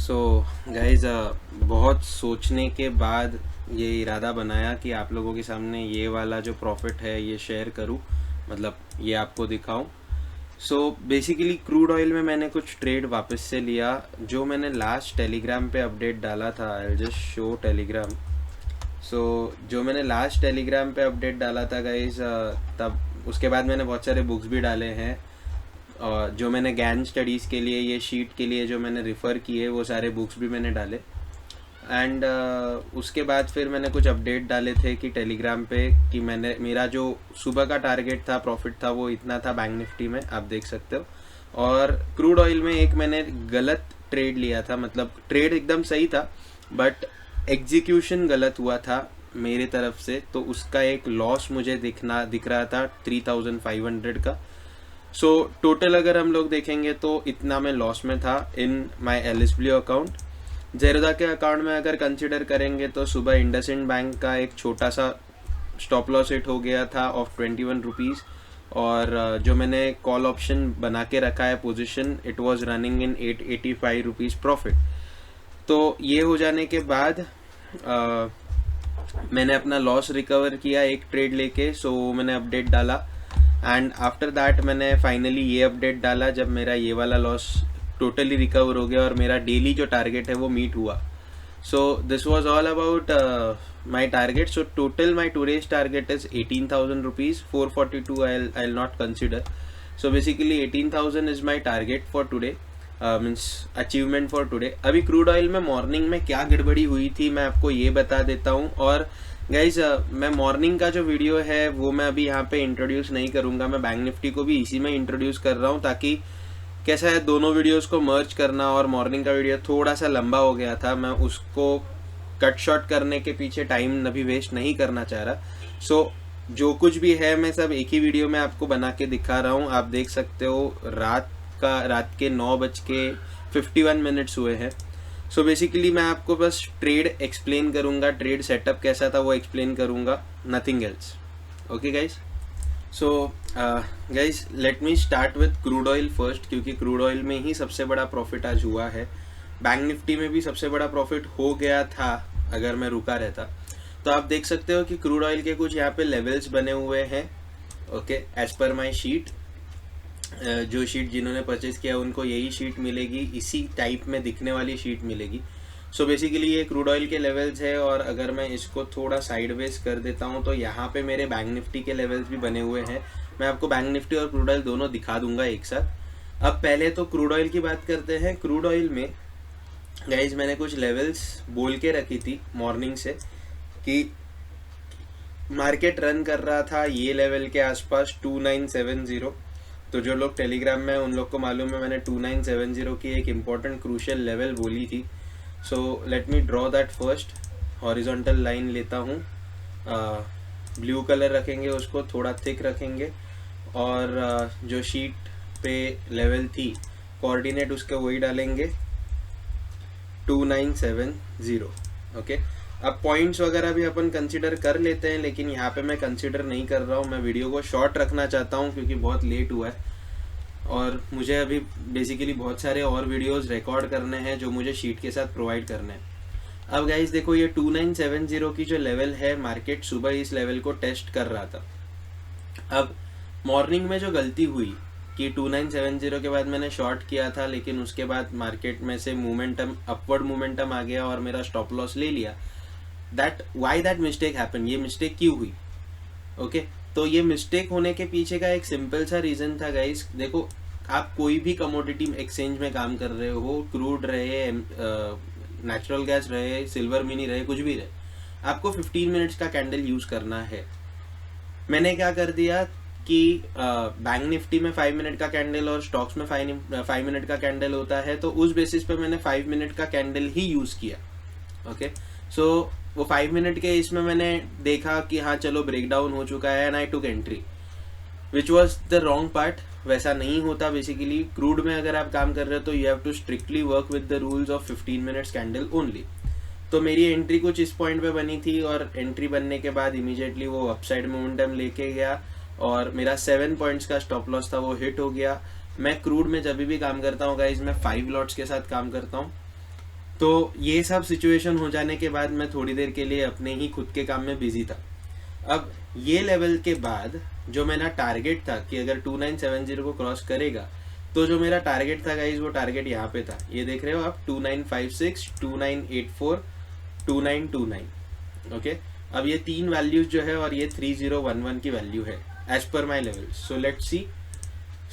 So guys बहुत सोचने के बाद ये इरादा बनाया कि आप लोगों के सामने ये वाला जो प्रॉफिट है ये शेयर करूं, मतलब ये आपको दिखाऊं। सो बेसिकली क्रूड ऑयल में मैंने कुछ ट्रेड वापस से लिया। जो मैंने लास्ट टेलीग्राम पे अपडेट डाला था, आई जस्ट शो टेलीग्राम। सो जो मैंने लास्ट टेलीग्राम पे अपडेट डाला था गाइज, तब उसके बाद मैंने बहुत सारे बुक्स भी डाले हैं। और जो मैंने गैन स्टडीज़ के लिए, ये शीट के लिए जो मैंने रिफ़र किए, वो सारे बुक्स भी मैंने डाले। एंड उसके बाद फिर मैंने कुछ अपडेट डाले थे कि टेलीग्राम पे कि मेरा जो सुबह का टारगेट था, प्रॉफिट था, वो इतना था बैंक निफ्टी में, आप देख सकते हो। और क्रूड ऑयल में एक मैंने गलत ट्रेड लिया था, मतलब ट्रेड एकदम सही था बट एग्जीक्यूशन गलत हुआ था मेरे तरफ से, तो उसका एक लॉस मुझे दिख रहा था 3500 का। सो टोटल अगर हम लोग देखेंगे तो इतना मैं लॉस में था इन माय एलएसब्ल्यू अकाउंट। जेरोदा के अकाउंट में अगर कंसिडर करेंगे तो सुबह इंडसइंड बैंक का एक छोटा सा स्टॉप लॉस हिट हो गया था ऑफ 21 रुपीज़। और जो मैंने कॉल ऑप्शन बना के रखा है position, it was running in 885 rupees profit. तो ये हो जाने के बाद मैंने अपना लॉस रिकवर किया एक ट्रेड लेके। सो मैंने अपडेट डाला एंड आफ्टर दैट मैंने फाइनली ये अपडेट डाला जब मेरा ये वाला लॉस टोटली रिकवर हो गया और मेरा डेली जो टारगेट है वो मीट हुआ। So this was all about my target. So total my today's target is 18,000 rupees. 442 I will not consider. So basically 18,000 is my target for today, means achievement for today. अभी crude oil में morning में क्या गड़बड़ी हुई थी मैं आपको ये बता देता हूँ। और गाइज मैं मॉर्निंग का जो वीडियो है वो मैं अभी यहाँ पे इंट्रोड्यूस नहीं करूँगा, मैं बैंक निफ्टी को भी इसी में इंट्रोड्यूस कर रहा हूँ, ताकि कैसा है दोनों वीडियोस को मर्ज करना। और मॉर्निंग का वीडियो थोड़ा सा लंबा हो गया था, मैं उसको कट शॉर्ट करने के पीछे टाइम अभी वेस्ट नहीं करना चाह रहा। सो जो कुछ भी है मैं सब एक ही वीडियो में आपको बना के दिखा रहा हूँ। आप देख सकते हो रात के 9:51 हुए हैं। सो बेसिकली मैं आपको बस ट्रेड एक्सप्लेन करूंगा, ट्रेड सेटअप कैसा था वो एक्सप्लेन करूंगा, nothing else. Okay guys, so guys let me start with crude oil first, क्योंकि क्रूड ऑयल में ही सबसे बड़ा प्रॉफिट आज हुआ है। बैंक निफ्टी में भी सबसे बड़ा प्रॉफिट हो गया था अगर मैं रुका रहता। तो आप देख सकते हो कि क्रूड ऑयल के कुछ यहाँ पे लेवल्स बने हुए हैं। ओके, एज पर माई शीट, जो शीट जिन्होंने परचेज किया उनको यही शीट मिलेगी, इसी टाइप में दिखने वाली शीट मिलेगी। सो बेसिकली ये क्रूड ऑयल के लेवल्स है। और अगर मैं इसको थोड़ा साइडवेज कर देता हूँ तो यहाँ पे मेरे बैंक निफ्टी के लेवल्स भी बने हुए हैं। मैं आपको बैंक निफ्टी और क्रूड ऑयल दोनों दिखा दूंगा एक साथ। अब पहले तो क्रूड ऑयल की बात करते हैं। क्रूड ऑयल में गाइज मैंने कुछ लेवल्स बोल के रखी थी मॉर्निंग से कि मार्केट रन कर रहा था ये लेवल के आसपास 2970। तो जो लोग टेलीग्राम में उन लोग को मालूम है मैंने 2970 की एक इम्पॉर्टेंट क्रूशियल लेवल बोली थी। So let me draw that first. Horizontal line लेता हूँ, ब्लू कलर रखेंगे, उसको थोड़ा थिक रखेंगे। और जो शीट पे लेवल थी कोऑर्डिनेट उसके वही डालेंगे, 2970। ओके, अब पॉइंट्स वगैरह भी अपन कंसिडर कर लेते हैं, लेकिन यहाँ पे मैं कंसिडर नहीं कर रहा हूँ। मैं वीडियो को शॉर्ट रखना चाहता हूँ क्योंकि बहुत लेट हुआ है और मुझे अभी बेसिकली बहुत सारे और वीडियोस रिकॉर्ड करने हैं जो मुझे शीट के साथ प्रोवाइड करने हैं। अब गाइस देखो, ये 2970 की जो लेवल है, मार्केट सुबह इस लेवल को टेस्ट कर रहा था। अब मॉर्निंग में जो गलती हुई कि 2970 के बाद मैंने शॉर्ट किया था, लेकिन उसके बाद मार्केट में से मोमेंटम, अपवर्ड मोमेंटम आ गया और मेरा स्टॉप लॉस ले लिया। वाई दैट मिस्टेक हैपन, ये मिस्टेक क्यों हुई? ओके, तो ये मिस्टेक होने के पीछे का एक सिंपल सा रीजन था गाइस। देखो, आप कोई भी कमोडिटी एक्सचेंज में काम कर रहे हो, क्रूड रहे, नेचुरल गैस रहे, सिल्वर मिनी रहे, कुछ भी रहे, आपको 15 मिनट्स का कैंडल यूज करना है। मैंने क्या कर दिया कि बैंक निफ्टी में 5 मिनट का कैंडल और स्टॉक्स में 5 मिनट का कैंडल होता है, तो उस बेसिस पे मैंने 5 मिनट का कैंडल ही यूज किया। ओके, सो वो 5 मिनट के इसमें मैंने देखा कि हाँ चलो ब्रेकडाउन हो चुका है and I took entry, which was the wrong part. वैसा नहीं होता। बेसिकली क्रूड में अगर आप काम कर रहे हो तो you have to strictly work with the rules of 15 minutes candle only. तो मेरी एंट्री कुछ इस पॉइंट पे बनी थी और एंट्री बनने के बाद इमीडिएटली वो अपसाइड मोमेंटम लेके गया और मेरा 7 पॉइंट्स का स्टॉप लॉस था वो हिट हो गया। मैं क्रूड में जब भी काम करता हूँ गाइज, मैं 5 लॉट्स के साथ काम करता हूँ। तो ये सब सिचुएशन हो जाने के बाद मैं थोड़ी देर के लिए अपने ही खुद के काम में बिजी था। अब ये लेवल के बाद जो मेरा टारगेट था कि अगर 2970 को क्रॉस करेगा, तो जो मेरा टारगेट था गाइज, वो टारगेट यहाँ पे था, ये देख रहे हो आप, 2956, 2984, 2929। ओके, अब ये 3 वैल्यूज जो है और ये 3011 की वैल्यू है as per my level. So let's see.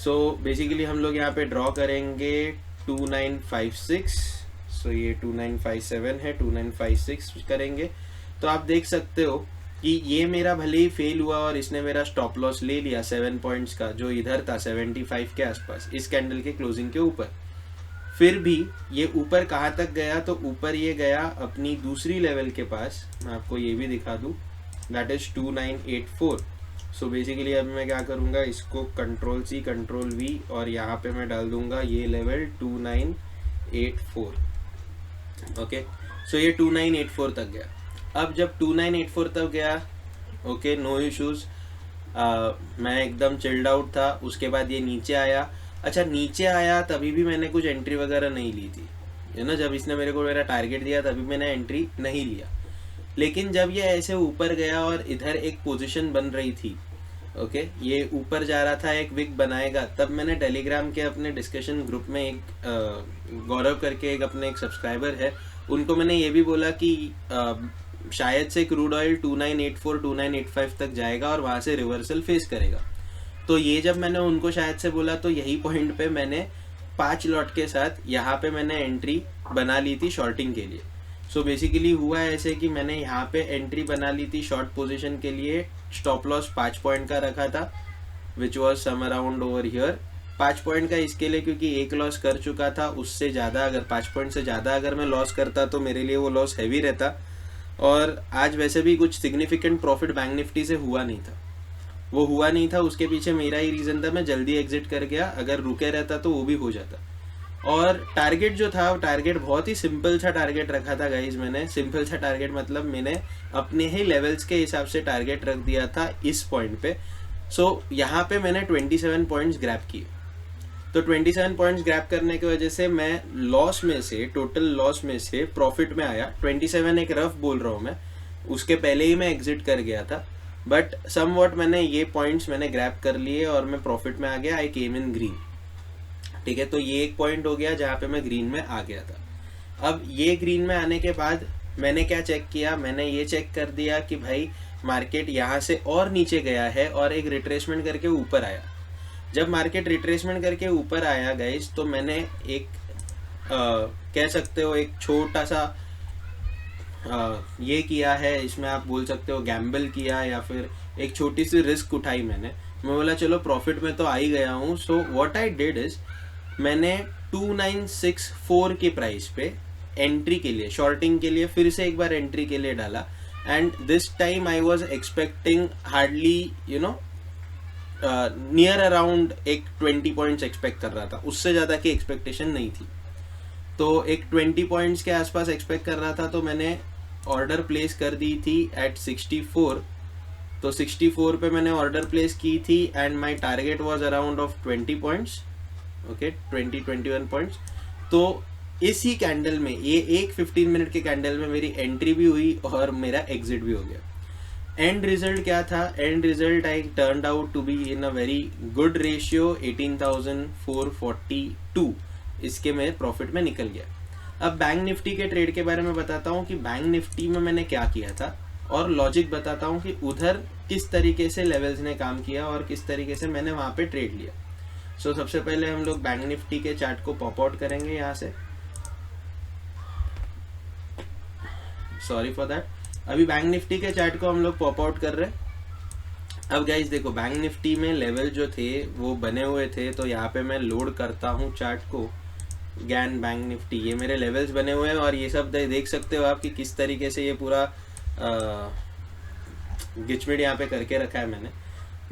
So basically हम लोग यहाँ पे ड्रॉ करेंगे 2956, सो ये 2957 है, 2956 करेंगे। तो आप देख सकते हो कि ये मेरा भले ही फेल हुआ और इसने मेरा स्टॉप लॉस ले लिया 7 पॉइंट्स का, जो इधर था 75 के आसपास, इस कैंडल के क्लोजिंग के ऊपर। फिर भी ये ऊपर कहाँ तक गया, तो ऊपर ये गया अपनी दूसरी लेवल के पास। मैं आपको ये भी दिखा दूँ, दैट इज 2984। सो बेसिकली अब मैं क्या करूँगा, इसको Ctrl+C Ctrl+V और यहाँ पे मैं डाल दूंगा ये लेवल 2984। ओके, सो ये 2984 तक गया। अब जब 2984 तक गया, ओके, नो इश्यूज, मैं एकदम चिल्ड आउट था। उसके बाद ये नीचे आया। अच्छा, नीचे आया तभी भी मैंने कुछ एंट्री वगैरह नहीं ली थी, है ना। जब इसने मेरे को मेरा टारगेट दिया तभी मैंने एंट्री नहीं लिया। लेकिन जब ये ऐसे ऊपर गया और इधर एक पोजीशन बन रही थी, ओके, ये ऊपर जा रहा था, एक विक बनाएगा, तब मैंने टेलीग्राम के अपने डिस्कशन ग्रुप में एक गौरव करके एक अपने एक सब्सक्राइबर है, उनको मैंने ये भी बोला कि शायद से क्रूड ऑयल 2984 2985 तक जाएगा और वहां से रिवर्सल फेस करेगा। तो ये जब मैंने उनको शायद से बोला, तो यही पॉइंट पे मैंने 5 लॉट के साथ यहाँ पे मैंने एंट्री बना ली थी शॉर्टिंग के लिए। सो बेसिकली हुआ ऐसे कि मैंने यहाँ पे एंट्री बना ली थी शॉर्ट पोजीशन के लिए। स्टॉप लॉस 5 पॉइंट का रखा था, which was some around over here. 5 point का इसके लिए क्योंकि एक लॉस कर चुका था, उससे ज़्यादा अगर 5 पॉइंट से ज़्यादा अगर मैं लॉस करता तो मेरे लिए वो लॉस हैवी रहता। और आज वैसे भी कुछ सिग्निफिकेंट प्रॉफिट बैंक निफ्टी से हुआ नहीं था, वो हुआ नहीं था। उसके पीछे मेरा ही रीज़न था, मैं जल्दी एग्जिट कर गया। अगर रुके रहता तो वो भी हो जाता। और टारगेट जो था, टारगेट बहुत ही सिंपल सा टारगेट रखा था गाइज मैंने। सिंपल सा टारगेट मतलब मैंने अपने ही लेवल्स के हिसाब से टारगेट रख दिया था इस पॉइंट पे। सो यहाँ पे मैंने 27 पॉइंट्स ग्रैब किए। तो 27 पॉइंट्स ग्रैब करने की वजह से मैं लॉस में से, टोटल लॉस में से प्रॉफिट में आया। 27 एक रफ बोल रहा हूँ मैं, उसके पहले ही मैं एग्जिट कर गया था, बट सम वॉट मैंने ये पॉइंट्स मैंने ग्रैब कर लिए और मैं प्रॉफिट में आ गया। आई केम इन ग्रीन, ठीक है। तो ये एक पॉइंट हो गया जहाँ पे मैं ग्रीन में आ गया था। अब ये ग्रीन में आने के बाद मैंने क्या चेक किया, मैंने ये चेक कर दिया कि भाई मार्केट यहाँ से और नीचे गया है और एक रिट्रेसमेंट करके ऊपर आया। जब मार्केट रिट्रेसमेंट करके ऊपर आया गाइस, तो मैंने एक कह सकते हो एक छोटा सा ये किया है, इसमें आप बोल सकते हो गैम्बल किया, या फिर एक छोटी सी रिस्क उठाई मैं बोला चलो प्रॉफिट में तो आ ही गया हूँ। So what I did is, मैंने 2964 के प्राइस पे एंट्री के लिए, शॉर्टिंग के लिए फिर से एक बार एंट्री के लिए डाला। And this time I was expecting hardly near around एक 20 पॉइंट्स एक्सपेक्ट कर रहा था, उससे ज़्यादा की एक्सपेक्टेशन नहीं थी। तो एक 20 पॉइंट्स के आसपास एक्सपेक्ट कर रहा था। तो मैंने ऑर्डर प्लेस कर दी थी एट 64। तो 64 पे मैंने ऑर्डर प्लेस की थी and my target was around of 20 points, okay, 21 points. तो इसी कैंडल में, ये एक 15 मिनट के कैंडल में मेरी एंट्री भी हुई और मेरा एग्जिट भी हो गया। एंड रिजल्ट क्या था? End result I turned out to be in a very good ratio, 18,442। इसके मैं प्रॉफिट में निकल गया। अब बैंक निफ्टी के ट्रेड के बारे में बताता हूँ कि बैंक निफ्टी में मैंने क्या किया था, और लॉजिक बताता हूँ कि उधर किस तरीके से लेवल्स ने काम किया और किस तरीके से मैंने वहाँ पे ट्रेड लिया। सो सबसे पहले हम लोग बैंक निफ्टी के चार्ट को पॉप आउट करेंगे यहाँ से। Sorry for that. अभी बैंक निफ्टी के चार्ट को हम लोग पॉप आउट कर रहे हैं। अब गाइज देखो, बैंक निफ्टी में लेवल जो थे वो बने हुए थे। तो यहाँ पे मैं लोड करता हूँ चार्ट को, गैन बैंक निफ्टी, ये मेरे लेवल्स बने हुए हैं और ये सब देख सकते हो आप कि किस तरीके से ये पूरा गिचमिड यहाँ पे करके रखा है मैंने।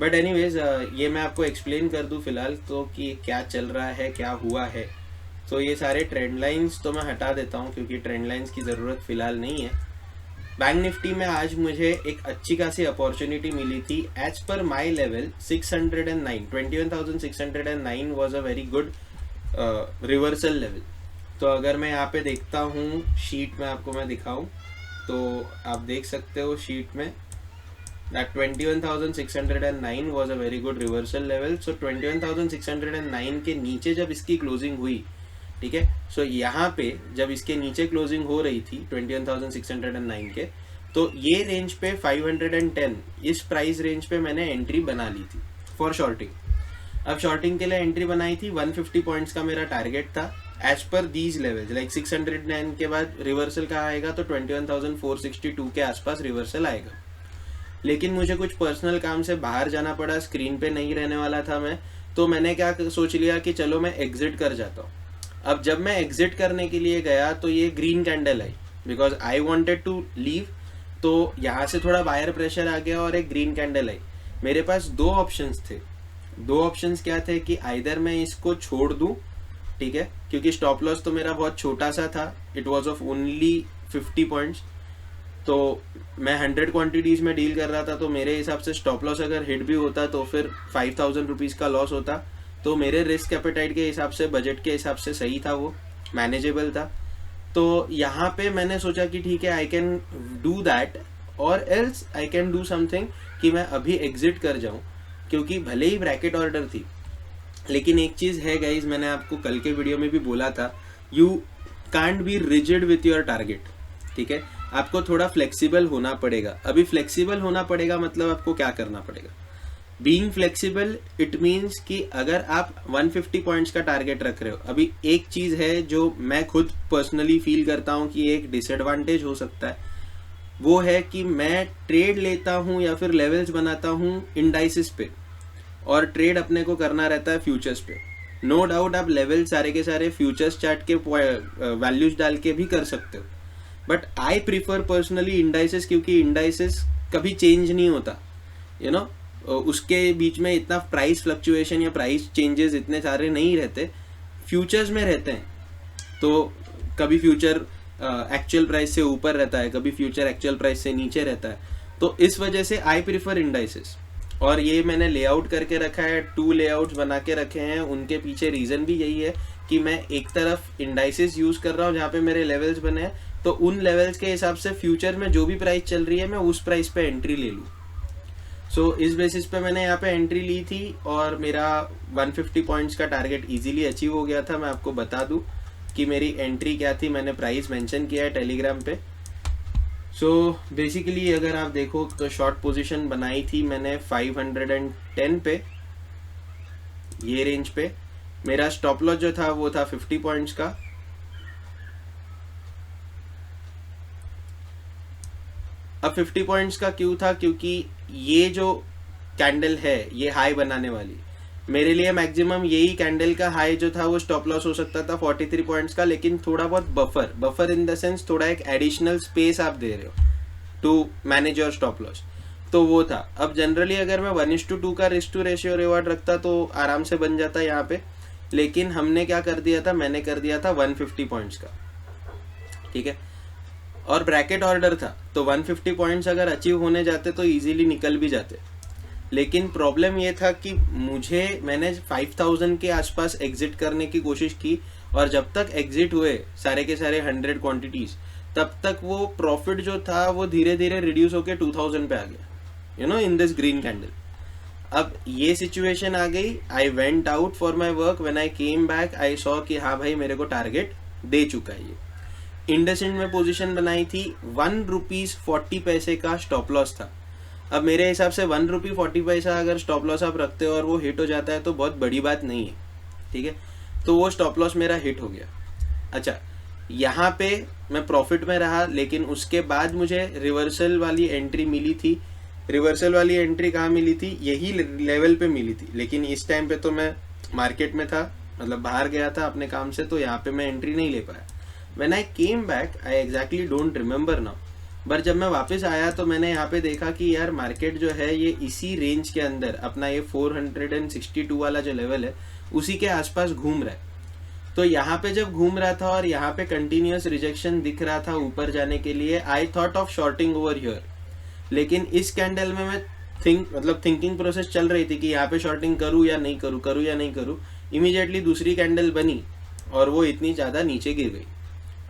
बट एनीवेज ये मैं आपको एक्सप्लेन कर दूँ फिलहाल तो कि क्या चल रहा है, क्या हुआ है। तो ये सारे ट्रेंड लाइंस तो मैं हटा देता हूँ क्योंकि ट्रेंड लाइंस की ज़रूरत फिलहाल नहीं है। बैंक निफ्टी में आज मुझे एक अच्छी खासी अपॉर्चुनिटी मिली थी। As per my level 609, 21,609 was a very good reversal level. तो अगर मैं यहाँ पे देखता हूँ शीट में, आपको मैं दिखाऊं तो आप देख सकते हो शीट में that 21,609 was a very good reversal level. So 21,609 के नीचे जब इसकी क्लोजिंग हुई, ठीक है, सो यहाँ पे जब इसके नीचे क्लोजिंग हो रही थी 21,609 के, तो ये रेंज पे 510 इस प्राइस रेंज पे मैंने एंट्री बना ली थी फॉर शॉर्टिंग. अब शॉर्टिंग के लिए एंट्री बनाई थी, 150 पॉइंट्स का मेरा टारगेट था as per these levels. Like 609 के बाद रिवर्सल कहाँ आएगा तो 21,462 के आसपास रिवर्सल आएगा. लेकिन मुझे कुछ पर्सनल काम से बाहर जाना पड़ा, स्क्रीन पे नहीं रहने वाला था मैं, तो मैंने क्या सोच लिया कि चलो मैं एग्जिट कर जाता हूँ. अब जब मैं एग्जिट करने के लिए गया तो ये ग्रीन कैंडल आई, because I wanted to leave. तो यहाँ से थोड़ा बायर प्रेशर आ गया और एक ग्रीन कैंडल आई. मेरे पास दो ऑप्शंस थे. दो ऑप्शंस क्या थे कि आइदर मैं इसको छोड़ दूं, ठीक है, क्योंकि स्टॉप लॉस तो मेरा बहुत छोटा सा था, it was of only 50 points. तो मैं 100 क्वांटिटीज में डील कर रहा था, तो मेरे हिसाब से स्टॉप लॉस अगर हिट भी होता तो फिर 5,000 रुपीज का लॉस होता. तो मेरे रिस्क एपेटाइट के हिसाब से, बजट के हिसाब से सही था, वो मैनेजेबल था. तो यहाँ पे मैंने सोचा कि ठीक है, आई कैन डू दैट और else I can do something कि मैं अभी एग्जिट कर जाऊं, क्योंकि भले ही ब्रैकेट ऑर्डर थी. लेकिन एक चीज है गाइज, मैंने आपको कल के वीडियो में भी बोला था, you can't be rigid with your target. ठीक है, आपको थोड़ा फ्लेक्सिबल होना पड़ेगा. अभी फ्लेक्सिबल होना पड़ेगा मतलब आपको क्या करना पड़ेगा? बीइंग फ्लेक्सिबल इट मीन्स कि अगर आप 150 पॉइंट्स का टारगेट रख रहे हो, अभी एक चीज है जो मैं खुद पर्सनली फील करता हूं कि एक डिसएडवांटेज हो सकता है, वो है कि मैं ट्रेड लेता हूं या फिर लेवल्स बनाता हूं इंडाइसिस पे, और ट्रेड अपने को करना रहता है फ्यूचर्स पे. नो डाउट आप लेवल सारे के सारे फ्यूचर्स चार्ट के वैल्यूज डाल के भी कर सकते हो, but I prefer personally indices, क्योंकि इंडाइसिस कभी चेंज नहीं होता, यू नो, उसके बीच में इतना प्राइस फ्लक्चुएशन या प्राइस चेंजेस इतने सारे नहीं रहते, फ्यूचर्स में रहते हैं. तो कभी फ्यूचर एक्चुअल प्राइस से ऊपर रहता है, कभी फ्यूचर एक्चुअल प्राइस से नीचे रहता है. तो इस वजह से आई प्रीफर इंडाइसिस. और ये मैंने लेआउट करके रखा है, 2 लेआउट्स बना के रखे हैं. उनके पीछे रीजन भी यही है कि मैं एक तरफ इंडाइसिस यूज कर रहा हूँ जहाँ पे मेरे लेवल्स बने हैं, तो उन लेवल्स के हिसाब से फ्यूचर में जो भी प्राइस चल रही है मैं उस प्राइस पे एंट्री ले लूँ. सो इस बेसिस पे मैंने यहाँ पे एंट्री ली थी और मेरा 150 पॉइंट्स का टारगेट इजीली अचीव हो गया था. मैं आपको बता दूं कि मेरी एंट्री क्या थी, मैंने प्राइस मेंशन किया है टेलीग्राम पे. सो बेसिकली अगर आप देखो तो शॉर्ट पोजीशन बनाई थी मैंने 510 पे, ये रेंज पे. मेरा स्टॉप लॉस जो था वो था 50 पॉइंट्स का. अब 50 पॉइंट्स का क्यों था? क्योंकि ये जो कैंडल है ये हाई बनाने वाली, मेरे लिए मैक्सिमम यही कैंडल का हाई जो था वो स्टॉप लॉस हो सकता था 43 पॉइंट्स का, लेकिन थोड़ा बहुत बफर इन द सेंस थोड़ा एक एडिशनल स्पेस आप दे रहे हो to manage your stop loss, तो वो था. अब जनरली अगर मैं 1:2 का रिस्क टू रेशियो रिवार्ड रखता तो आराम से बन जाता यहाँ पे, लेकिन हमने क्या कर दिया था, मैंने कर दिया था 150 पॉइंट्स का. ठीक है, और ब्रैकेट ऑर्डर था, तो 150 पॉइंट्स अगर अचीव होने जाते तो इजीली निकल भी जाते. लेकिन प्रॉब्लम ये था कि मैंने 5,000 के आसपास एग्जिट करने की कोशिश की, और जब तक एग्जिट हुए सारे के सारे 100 क्वांटिटीज, तब तक वो प्रॉफिट जो था वो धीरे धीरे रिड्यूस होके 2,000 पे आ गया, you know, in this green candle. अब ये सिचुएशन आ गई. I went out for my work. When I came back I saw कि हाँ भाई मेरे को टारगेट दे चुका है. ये इंडसइंड में पोजीशन बनाई थी, 1 रुपीज 40 पैसे का स्टॉप लॉस था. अब मेरे हिसाब से 1 रुपी 40 पैसा अगर स्टॉप लॉस आप रखते हो और वो हिट हो जाता है तो बहुत बड़ी बात नहीं है. ठीक है, तो वो स्टॉप लॉस मेरा हिट हो गया. अच्छा, यहाँ पे मैं प्रॉफिट में रहा, लेकिन उसके बाद मुझे रिवर्सल वाली एंट्री मिली थी. रिवर्सल वाली एंट्री कहाँ मिली थी? यही लेवल पे मिली थी, लेकिन इस टाइम पे तो मैं मार्केट में था, मतलब बाहर गया था अपने काम से, तो यहाँ पे मैं एंट्री नहीं ले पाया. When I came back, I exactly don't remember now. पर जब मैं वापस आया तो मैंने यहाँ पे देखा कि यार मार्केट जो है ये इसी रेंज के अंदर, अपना ये 462 वाला जो लेवल है उसी के आसपास घूम रहा है. तो यहाँ पे जब घूम रहा था और यहाँ पे कंटिन्यूअस रिजेक्शन दिख रहा था ऊपर जाने के लिए, I thought of shorting over here. लेकिन इस कैंडल में मैं थिंकिंग प्रोसेस चल रही थी कि यहाँ पे शॉर्टिंग करूँ या नहीं करूँ, करूँ या नहीं करूँ. इमीडिएटली दूसरी कैंडल बनी और वो इतनी ज़्यादा नीचे गिर गई।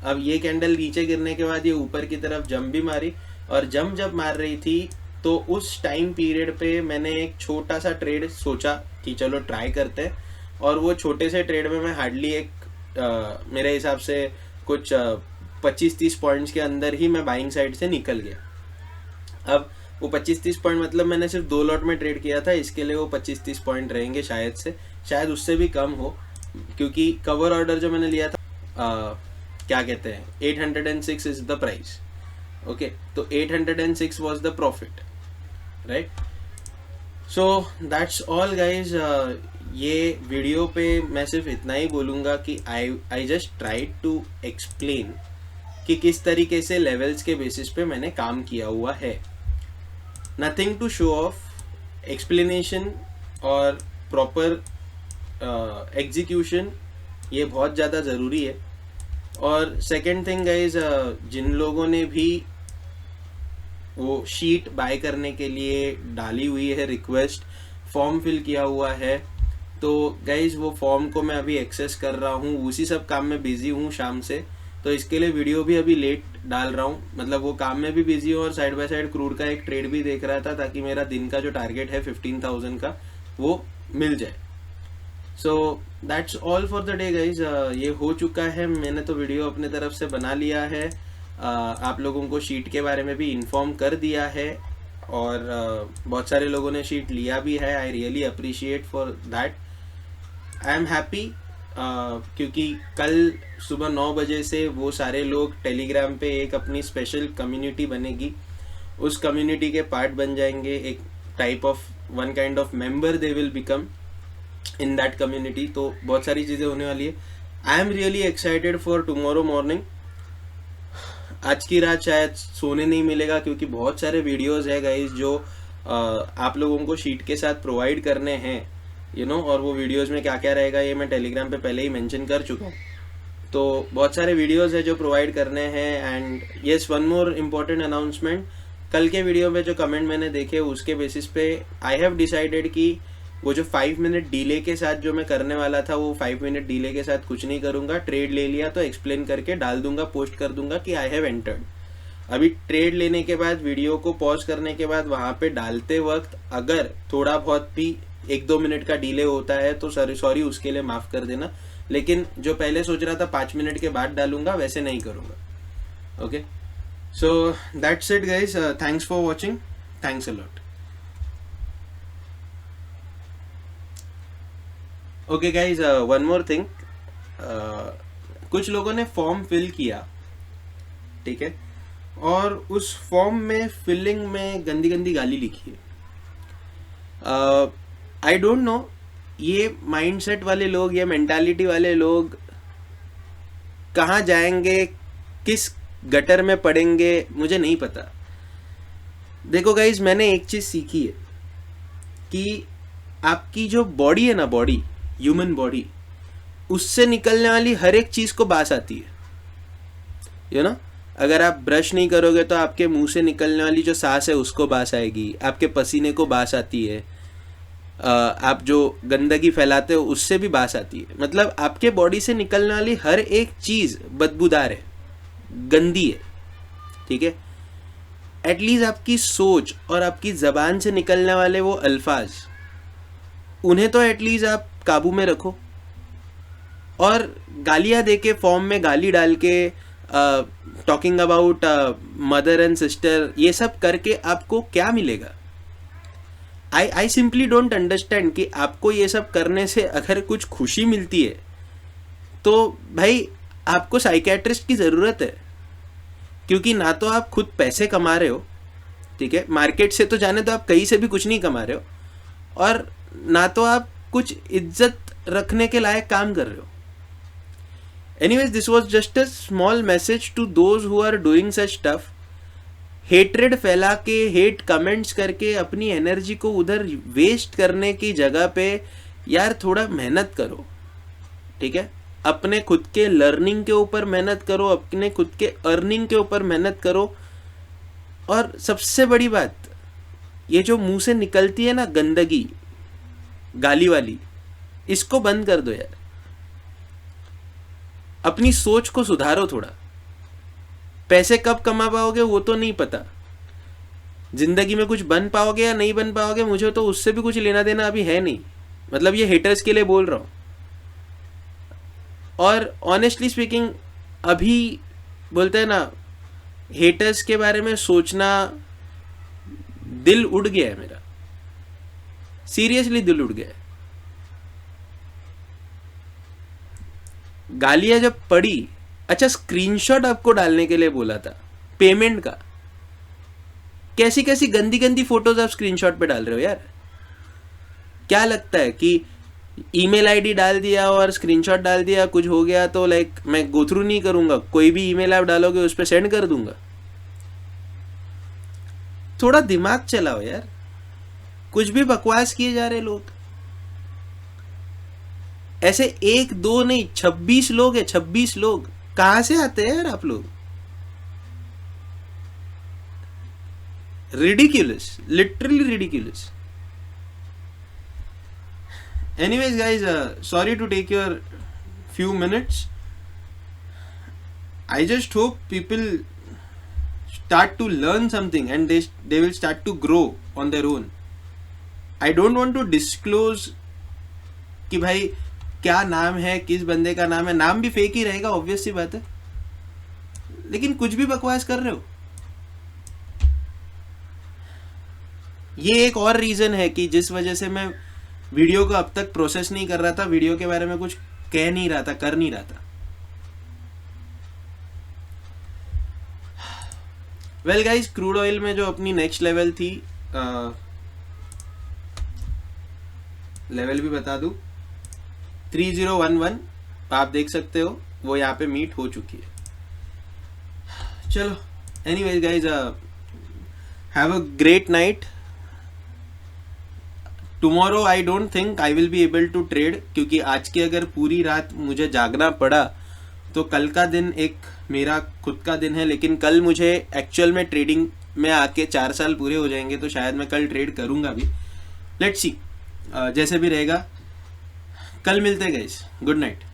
अब ये कैंडल नीचे गिरने के बाद ये ऊपर की तरफ जंप भी मारी, और जब मार रही थी तो उस टाइम पीरियड पे मैंने एक छोटा सा ट्रेड सोचा कि चलो ट्राई करते हैं, और वो छोटे से ट्रेड में मैं हार्डली मेरे हिसाब से कुछ 25-30 पॉइंट्स के अंदर ही मैं बाइंग साइड से निकल गया। अब वो 25-30 पॉइंट मतलब मैंने सिर्फ 2 लॉट में ट्रेड किया था, इसके लिए वो 25-30 पॉइंट रहेंगे शायद उससे भी कम हो, क्योंकि कवर ऑर्डर जो मैंने लिया था क्या कहते हैं 806 इज द प्राइस। ओके, तो 806 was the profit, right. So that's all guys. ये वीडियो पे मैं सिर्फ इतना ही बोलूँगा कि I just tried to explain कि किस तरीके से लेवल्स के बेसिस पे मैंने काम किया हुआ है। Nothing to show off, explanation और प्रॉपर एग्जीक्यूशन ये बहुत ज़्यादा ज़रूरी है। और सेकेंड थिंग गाइज, जिन लोगों ने भी वो शीट बाय करने के लिए डाली हुई है रिक्वेस्ट, फॉर्म फिल किया हुआ है, तो गाइज वो फॉर्म को मैं अभी एक्सेस कर रहा हूँ, उसी सब काम में बिजी हूँ शाम से, तो इसके लिए वीडियो भी अभी लेट डाल रहा हूँ। मतलब वो काम में भी बिजी हूँ और साइड बाय साइड क्रूड का एक ट्रेड भी देख रहा था, ताकि मेरा दिन का जो टारगेट है 15,000 का वो मिल जाए। सो that's all for the day guys. ये हो चुका है, मैंने तो वीडियो अपने तरफ से बना लिया है, आप लोगों को शीट के बारे में भी इन्फॉर्म कर दिया है, और बहुत सारे लोगों ने शीट लिया भी है। I really appreciate for that. I am happy क्योंकि कल सुबह 9 बजे से वो सारे लोग टेलीग्राम पे एक अपनी स्पेशल कम्युनिटी बनेगी, उस कम्युनिटी के पार्ट बन जाएंगे, एक type of one kind of member they will become in that community. तो बहुत सारी चीज़ें होने वाली है। I am really excited for tomorrow morning. आज की रात शायद सोने नहीं मिलेगा, क्योंकि बहुत सारे वीडियोस है गाइस जो आप लोगों को शीट के साथ प्रोवाइड करने हैं, यू नो, और वो वीडियोस में क्या क्या रहेगा ये मैं टेलीग्राम पे पहले ही मेंशन कर चुका हूँ। तो बहुत सारे वीडियोस है जो प्रोवाइड करने हैं। And yes, one more important announcement, कल के वीडियो में जो कमेंट मैंने देखे उसके बेसिस पे आई हैव डिसाइडेड कि वो जो 5 मिनट डिले के साथ जो मैं करने वाला था, वो 5 मिनट डिले के साथ कुछ नहीं करूंगा। ट्रेड ले लिया तो एक्सप्लेन करके डाल दूंगा, पोस्ट कर दूंगा कि आई हैव एंटर्ड। अभी ट्रेड लेने के बाद वीडियो को पॉज करने के बाद वहां पे डालते वक्त अगर थोड़ा बहुत भी 1-2 मिनट का डिले होता है तो सॉरी उसके लिए माफ कर देना। लेकिन जो पहले सोच रहा था 5 मिनट के बाद डालूंगा, वैसे नहीं करूंगा। Okay, so that's it guys. Thanks for watching, thanks a lot. Okay guys, one more thing, कुछ लोगों ने फॉर्म फिल किया, ठीक है, और उस फॉर्म में फिलिंग में गंदी गंदी गाली लिखी है। आई डोंट नो ये माइंडसेट वाले लोग, ये मेंटालिटी वाले लोग कहाँ जाएंगे, किस गटर में पड़ेंगे, मुझे नहीं पता। देखो गाइज, मैंने एक चीज सीखी है कि आपकी जो बॉडी है ना, बॉडी, ह्यूमन बॉडी, उससे निकलने वाली हर एक चीज को बास आती है, यू नो। अगर आप ब्रश नहीं करोगे तो आपके मुंह से निकलने वाली जो सांस है उसको बास आएगी, आपके पसीने को बास आती है, आप जो गंदगी फैलाते हो उससे भी बास आती है। मतलब आपके बॉडी से निकलने वाली हर एक चीज बदबूदार है, गंदी है, ठीक है। एटलीस्ट आपकी सोच और आपकी जबान से निकलने वाले वो अल्फाज, उन्हें तो एटलीस्ट आप काबू में रखो। और गालियां देके, फॉर्म में गाली डाल के, talking about mother and sister, ये सब करके आपको क्या मिलेगा? आई सिंपली डोंट अंडरस्टैंड कि आपको ये सब करने से अगर कुछ खुशी मिलती है तो भाई आपको साइकेट्रिस्ट की ज़रूरत है। क्योंकि ना तो आप खुद पैसे कमा रहे हो, ठीक है, मार्केट से तो जाने तो आप कहीं से भी कुछ नहीं कमा रहे हो, और ना तो आप कुछ इज्जत रखने के लायक काम कर रहे हो। Anyways, this was just a small message to those who are doing such stuff. Hatred फैला के, हेट कमेंट्स करके अपनी एनर्जी को उधर वेस्ट करने की जगह पे यार थोड़ा मेहनत करो, ठीक है। अपने खुद के लर्निंग के ऊपर मेहनत करो, अपने खुद के अर्निंग के ऊपर मेहनत करो। और सबसे बड़ी बात, ये जो मुंह से निकलती है ना गंदगी, गाली वाली, इसको बंद कर दो यार। अपनी सोच को सुधारो थोड़ा। पैसे कब कमा पाओगे वो तो नहीं पता, जिंदगी में कुछ बन पाओगे या नहीं बन पाओगे मुझे तो उससे भी कुछ लेना देना अभी है नहीं, मतलब ये हेटर्स के लिए बोल रहा हूँ। और ऑनेस्टली स्पीकिंग अभी बोलते हैं ना, हेटर्स के बारे में सोचना, दिल उड़ गया है मेरा, सीरियसली दिल उड़ गया है। गालियां जब पड़ी, अच्छा स्क्रीनशॉट आपको डालने के लिए बोला था पेमेंट का, कैसी कैसी गंदी गंदी फोटोज आप स्क्रीनशॉट पे डाल रहे हो यार। क्या लगता है कि ईमेल आईडी डाल दिया और स्क्रीनशॉट डाल दिया, कुछ हो गया तो लाइक मैं गो थ्रू नहीं करूंगा, कोई भी ईमेल आप डालोगे उस पर सेंड कर दूंगा। थोड़ा दिमाग चलाओ यार, कुछ भी बकवास किए जा रहे लोग। ऐसे एक दो नहीं 26 लोग है, 26 लोग कहां से आते हैं यार आप लोग। Ridiculous, literally ridiculous. Anyways guys, sorry to take your few minutes. I just hope people start to learn something and they will start to grow on their own. I don't want to disclose कि भाई क्या नाम है, किस बंदे का नाम है, नाम भी फेक ही रहेगा ऑब्वियस सी बात है, लेकिन कुछ भी बकवास कर रहे हो। ये एक और रीजन है कि जिस वजह से मैं वीडियो को अब तक प्रोसेस नहीं कर रहा था, वीडियो के बारे में कुछ कह नहीं रहा था, कर नहीं रहा था। वेल गाइस, क्रूड ऑयल में जो अपनी नेक्स्ट लेवल थी, लेवल भी बता दूं 3011 आप देख सकते हो, वो यहाँ पे मीट हो चुकी है। चलो anyways guys, have a great night. Tomorrow I don't think I will be able to trade, क्योंकि आज की अगर पूरी रात मुझे जागना पड़ा तो कल का दिन एक मेरा खुद का दिन है, लेकिन कल मुझे एक्चुअल में ट्रेडिंग में आके 4 साल पूरे हो जाएंगे, तो शायद मैं कल ट्रेड करूंगा भी। लेट्स सी, जैसे भी रहेगा। कल मिलते हैं गाइस, गुड नाइट।